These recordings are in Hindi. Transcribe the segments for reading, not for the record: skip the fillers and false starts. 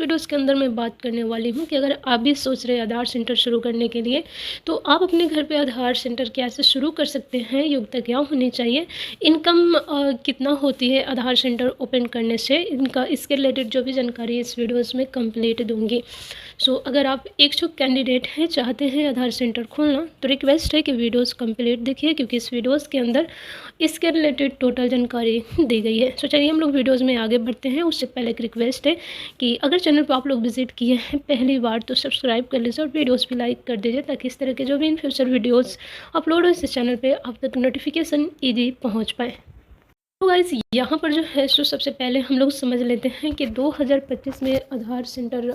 इस वीडियोस के अंदर मैं बात करने वाली हूँ कि अगर आप भी सोच रहे हैं आधार सेंटर शुरू करने के लिए, तो आप अपने घर पे आधार सेंटर कैसे शुरू कर सकते हैं, योग्यता क्या होनी चाहिए, इनकम कितना होती है आधार सेंटर ओपन करने से, इनका इसके रिलेटेड जो भी जानकारी इस वीडियोज़ में कंप्लीट दूँगी। अगर आप इच्छुक कैंडिडेट हैं, चाहते हैं आधार सेंटर खोलना, तो रिक्वेस्ट है कि वीडियोस कंप्लीट देखिए, क्योंकि इस वीडियोस के अंदर इसके रिलेटेड टोटल जानकारी दी गई है। चलिए हम लोग वीडियोस में आगे बढ़ते हैं। उससे पहले एक रिक्वेस्ट है कि अगर चैनल पर आप लोग विजिट किए हैं पहली बार, तो सब्सक्राइब कर लीजिए और वीडियोस भी लाइक कर दीजिए, ताकि इस तरह के जो भी इन फ्यूचर वीडियोज़ अपलोड हो इस चैनल पर आप तक नोटिफिकेशन ईजी पहुँच पाए। तो गाइस यहाँ पर जो है सो सबसे पहले हम लोग समझ लेते हैं कि 2025 में आधार सेंटर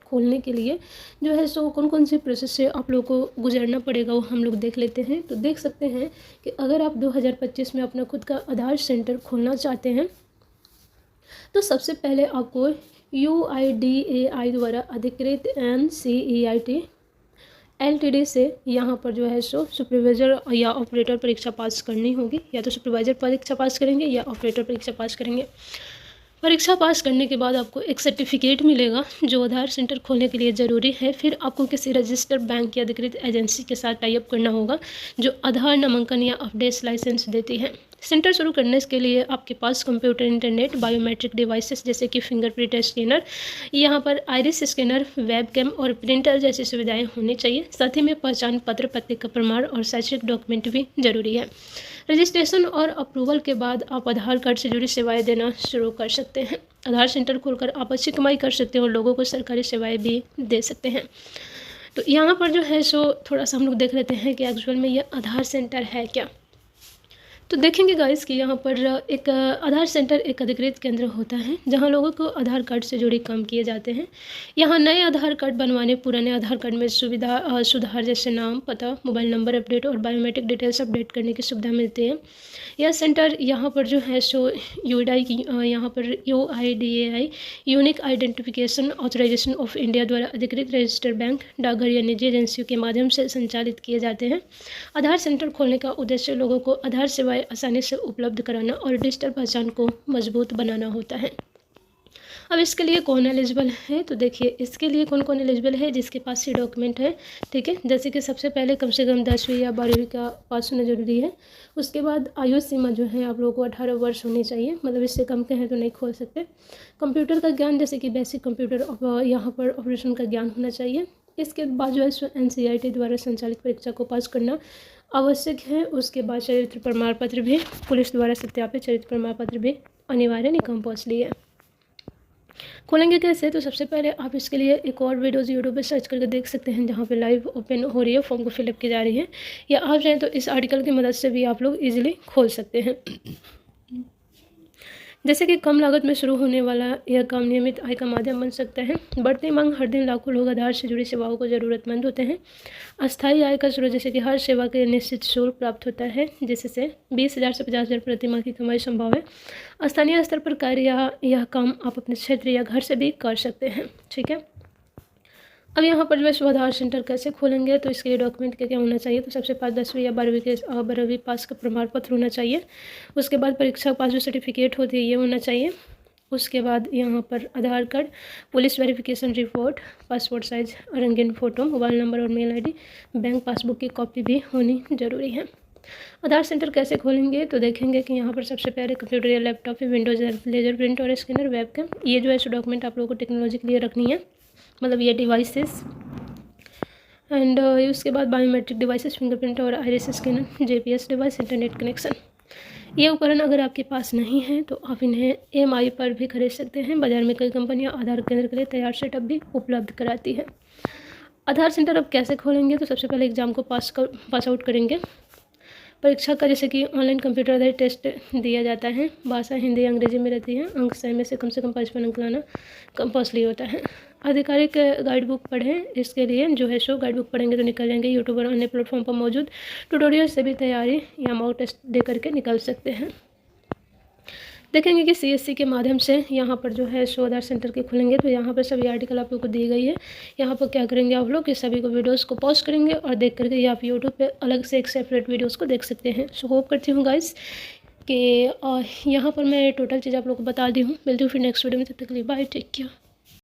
खोलने के लिए जो है सो कौन कौन सी प्रोसेस से आप लोग को गुजरना पड़ेगा, वो हम लोग देख लेते हैं। तो देख सकते हैं कि अगर आप 2025 में अपना खुद का आधार सेंटर खोलना चाहते हैं, तो सबसे पहले आपको UIDAI द्वारा अधिकृत NCERT LTD से यहाँ पर जो है सो सुपरवाइज़र या ऑपरेटर परीक्षा पास करनी होगी। या तो सुपरवाइज़र परीक्षा पास करेंगे या ऑपरेटर परीक्षा पास करेंगे। परीक्षा पास करने के बाद आपको एक सर्टिफिकेट मिलेगा जो आधार सेंटर खोलने के लिए ज़रूरी है। फिर आपको किसी रजिस्टर्ड बैंक या अधिकृत एजेंसी के साथ टाई अप करना होगा जो आधार नामांकन या अपडेट लाइसेंस देती है। सेंटर शुरू करने के लिए आपके पास कंप्यूटर, इंटरनेट, बायोमेट्रिक डिवाइसेस जैसे कि फिंगरप्रिंट स्कैनर, यहाँ पर आइरिस स्कैनर, वेबकैम और प्रिंटर जैसी सुविधाएं होनी चाहिए। साथ ही में पहचान पत्र, पते का प्रमाण और शैक्षिक डॉक्यूमेंट भी जरूरी है। रजिस्ट्रेशन और अप्रूवल के बाद आप आधार कार्ड से जुड़ी सेवाएं देना शुरू कर सकते हैं। आधार सेंटर खोलकर आप अच्छी कमाई कर सकते हैं और लोगों को सरकारी सेवाएं भी दे सकते हैं। तो यहाँ पर जो है सो थोड़ा सा हम लोग देख लेते हैं कि एक्चुअल में ये आधार सेंटर है क्या। तो देखेंगे गाइस कि यहाँ पर एक आधार सेंटर एक अधिकृत केंद्र होता है जहाँ लोगों को आधार कार्ड से जुड़े काम किए जाते हैं। यहाँ नए आधार कार्ड बनवाने, पुराने आधार कार्ड में सुधार जैसे नाम, पता, मोबाइल नंबर अपडेट और बायोमेट्रिक डिटेल्स अपडेट करने की सुविधा मिलती है। यह सेंटर यहाँ पर जो है सो यहाँ पर UIDAI unique identification authorization of India द्वारा अधिकृत रजिस्टर्ड बैंक, डाकघर या निजी एजेंसियों के माध्यम से संचालित किए जाते हैं। आधार सेंटर खोलने का उद्देश्य लोगों को आधार सेवाएं आसानी से उपलब्ध कराना और डिजिटल पहचान को मजबूत बनाना होता है। अब इसके लिए कौन एलिजिबल है, तो देखिए इसके लिए कौन कौन एलिजिबल है, जिसके पास ये डॉक्यूमेंट है, ठीक है। जैसे कि सबसे पहले कम से कम 10वीं या 12वीं का पास होना जरूरी है। उसके बाद आयु सीमा जो है आप लोगों को 18 वर्ष होनी चाहिए, मतलब इससे कम के हैं तो नहीं खोल सकते। कंप्यूटर का ज्ञान जैसे कि बेसिक कंप्यूटर यहाँ पर ऑपरेशन का ज्ञान होना चाहिए। इसके बाद जो है NCERT द्वारा संचालित परीक्षा को पास करना आवश्यक है। उसके बाद चरित्र प्रमाण पत्र भी, पुलिस द्वारा सत्यापित चरित्र प्रमाण पत्र भी अनिवार्य कंपल्सरी है। खोलेंगे कैसे, तो सबसे पहले आप इसके लिए एक और वीडियोज़ यूट्यूब पे सर्च करके देख सकते हैं जहाँ पे लाइव ओपन हो रही है, फॉर्म को फिलअप की जा रही है। या आप चाहें तो इस आर्टिकल की मदद से भी आप लोग इजीली खोल सकते हैं। जैसे कि कम लागत में शुरू होने वाला यह काम नियमित आय का माध्यम बन सकता है। बढ़ती मांग, हर दिन लाखों लोग आधार से जुड़ी सेवाओं को ज़रूरतमंद होते हैं। अस्थायी आय का स्रोत, जैसे कि हर सेवा के निश्चित शुल्क प्राप्त होता है, जिससे 20,000 से 50,000 प्रति माह की कमाई संभव है। स्थानीय स्तर पर कार्य यह काम आप अपने क्षेत्र या घर से भी कर सकते हैं, ठीक है। अब यहाँ पर जो है आधार सेंटर कैसे खोलेंगे, तो इसके लिए डॉक्यूमेंट क्या क्या होना चाहिए, तो सबसे पास 10वीं या 12वीं पास का प्रमाण पत्र होना चाहिए। उसके बाद परीक्षा पास जो सर्टिफिकेट होती है ये होना चाहिए। उसके बाद यहाँ पर Aadhaar card, police verification report, passport size रंगीन फ़ोटो, मोबाइल नंबर और मेल ID, बैंक पासबुक की कॉपी भी होनी ज़रूरी है। आधार सेंटर कैसे खोलेंगे, तो देखेंगे कि यहाँ पर सबसे पहले कंप्यूटर या लैपटॉप में विंडोज, लेजर प्रिंट और स्कैनर, वेबकैम, ये जो है सो डॉक्यूमेंट आप लोगों को टेक्नोलॉजी के लिए रखनी है, मतलब ये डिवाइसेस। एंड उसके बाद बायोमेट्रिक डिवाइसेस, फिंगरप्रिंट और iris scanner, GPS device, internet connection. ये उपकरण अगर आपके पास नहीं है तो आप इन्हें EMI पर भी खरीद सकते हैं। बाजार में कई कंपनियां आधार केंद्र के लिए तैयार सेटअप भी उपलब्ध कराती है। आधार सेंटर अब कैसे खोलेंगे, तो सबसे पहले एग्ज़ाम को पास आउट करेंगे। परीक्षा का जैसे कि ऑनलाइन कंप्यूटर आधारित टेस्ट दिया जाता है। भाषा हिंदी अंग्रेजी में रहती है। अंक 100 में से कम 55 अंक लाना कंपल्सरी होता है। आधिकारिक गाइड बुक पढ़ें, इसके लिए जो है सो गाइड बुक पढ़ेंगे तो निकल जाएंगे। यूट्यूब और अन्य प्लेटफॉर्म पर मौजूद ट्यूटोरियल से भी तैयारी या मॉक टेस्ट दे करके निकल सकते हैं। देखेंगे कि CSC के माध्यम से यहाँ पर जो है सो आधार सेंटर के खुलेंगे, तो यहाँ पर सभी आर्टिकल आप लोग को दी गई है। यहाँ पर क्या करेंगे आप लोग कि सभी को वीडियोस को पॉज करेंगे और देख करके या आप यूट्यूब पे अलग से एक सेपरेट वीडियोस को देख सकते हैं। सो होप करती हूँ गाइस कि यहाँ पर मैं टोटल चीज़ आप लोग को बता दी हूँ। मिलती हूँ फिर नेक्स्ट वीडियो में, तब तक के लिए बाय, टेक केयर।